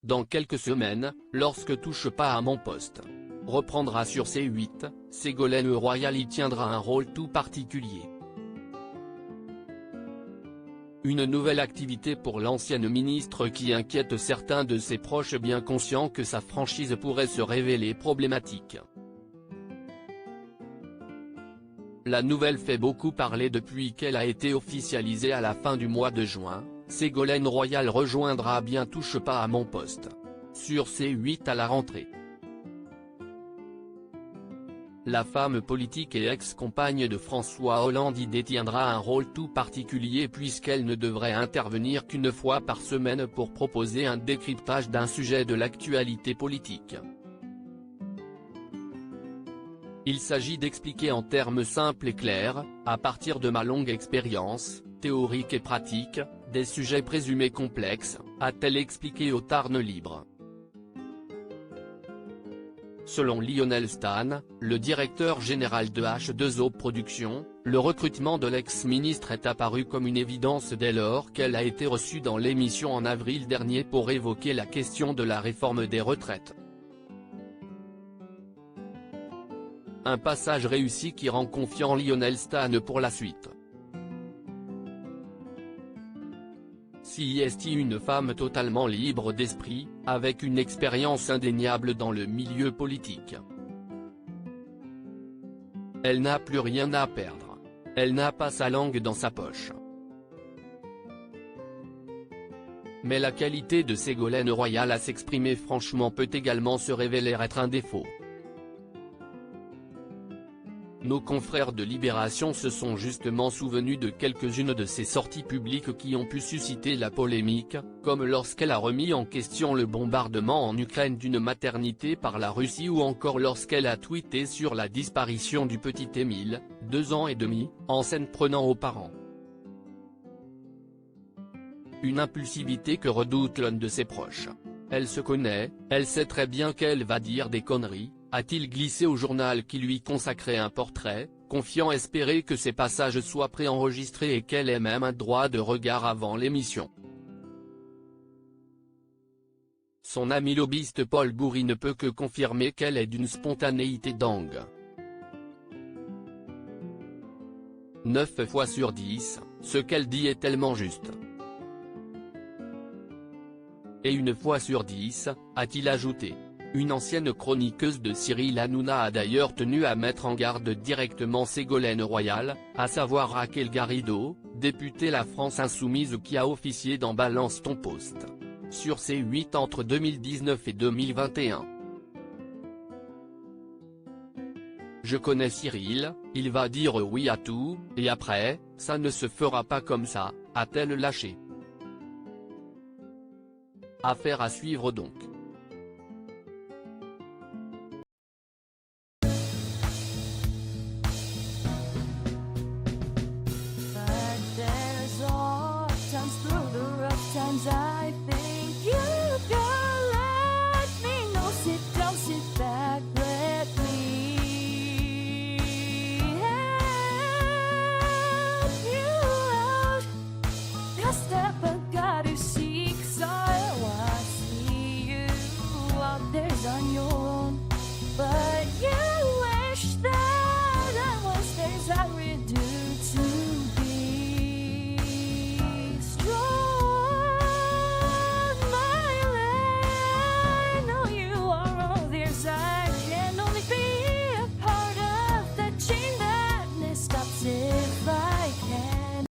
dans quelques semaines, lorsque Touche pas à mon poste reprendra sur C8, Ségolène Royal y tiendra un rôle tout particulier. Une nouvelle activité pour l'ancienne ministre qui inquiète certains de ses proches bien conscients que sa franchise pourrait se révéler problématique. La nouvelle fait beaucoup parler depuis qu'elle a été officialisée à la fin du mois de juin. Ségolène Royal rejoindra bien Touche pas à mon poste sur C8 à la rentrée. La femme politique et ex-compagne de François Hollande y détiendra un rôle tout particulier puisqu'elle ne devrait intervenir qu'une fois par semaine pour proposer un décryptage d'un sujet de l'actualité politique. Il s'agit d'expliquer en termes simples et clairs, à partir de ma longue expérience, théorique et pratique, des sujets présumés complexes, a-t-elle expliqué au Tarn Libre. Selon Lionel Stan, le directeur général de H2O Productions, le recrutement de l'ex-ministre est apparu comme une évidence dès lors qu'elle a été reçue dans l'émission en avril dernier pour évoquer la question de la réforme des retraites. Un passage réussi qui rend confiant Lionel Stan pour la suite. Si est une femme totalement libre d'esprit, avec une expérience indéniable dans le milieu politique. Elle n'a plus rien à perdre. Elle n'a pas sa langue dans sa poche. Mais la qualité de Ségolène Royal à s'exprimer franchement peut également se révéler être un défaut. Nos confrères de Libération se sont justement souvenus de quelques-unes de ses sorties publiques qui ont pu susciter la polémique, comme lorsqu'elle a remis en question le bombardement en Ukraine d'une maternité par la Russie ou encore lorsqu'elle a tweeté sur la disparition du petit Émile, 2 ans et demi, en scène prenant aux parents. Une impulsivité que redoute l'un de ses proches. Elle se connaît, elle sait très bien qu'elle va dire des conneries, a-t-il glissé au journal qui lui consacrait un portrait, confiant espérer que ces passages soient préenregistrés et qu'elle ait même un droit de regard avant l'émission. Son ami lobbyiste Paul Bourri ne peut que confirmer qu'elle est d'une spontanéité dingue. 9 fois sur 10, ce qu'elle dit est tellement juste. Et 1 fois sur 10, a-t-il ajouté. Une ancienne chroniqueuse de Cyril Hanouna a d'ailleurs tenu à mettre en garde directement Ségolène Royal, à savoir Raquel Garrido, députée La France Insoumise qui a officié dans Balance ton poste sur C8 entre 2019 et 2021. Je connais Cyril, il va dire oui à tout, et après, ça ne se fera pas comme ça, a-t-elle lâché. Affaire à suivre donc.